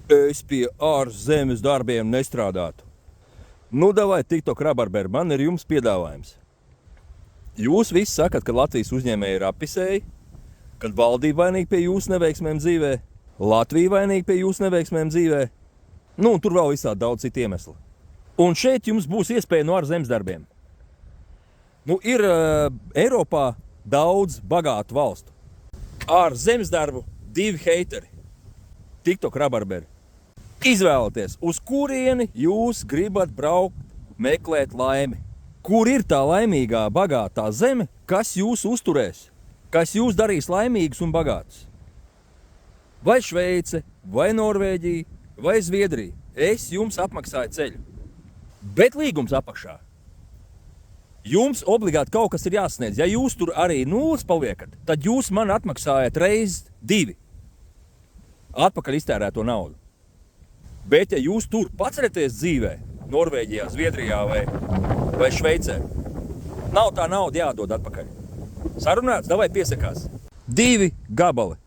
Es pie ārzemes darbiem nestrādātu. Nu, davai, TikTok rabarberi, man ir jums piedāvājums. Jūs visi sakat, ka Latvijas uzņēmēji ir appisēji, kad valdība vainīga pie jūsu neveiksmēm dzīvē, Latvija vainīga pie jūsu neveiksmēm dzīvē, nu, un tur vēl visādi daudz citu iemeslu. Un šeit jums būs iespēja no ārzemes darbiem. Nu, ir Eiropā daudz bagātu valstu. Ārzemes darbu 2 heiteri. TikTok rabarberi. Izvēlieties, uz kurieni jūs gribat braukt, meklēt laimi. Kur ir tā laimīgā, bagātā zeme, kas jūs uzturēs, kas jūs darīs laimīgus un bagātus? Vai Šveice, vai Norvēģija, vai Zviedrija? Es jums apmaksāju ceļu. Bet līgums apakšā. Jums obligāti kaut kas ir jāsniedz. Ja jūs tur arī nulles paliekat, tad jūs man atmaksājat reiz 2 atpakaļ iztērēto naudu. Bet ja jūs tur paceļaties dzīvē, Norvēģijā, Zviedrijā vai Šveicē, nav tā nauda jādod atpakaļ. Sarunāts, davai piesakās. 2 gabali.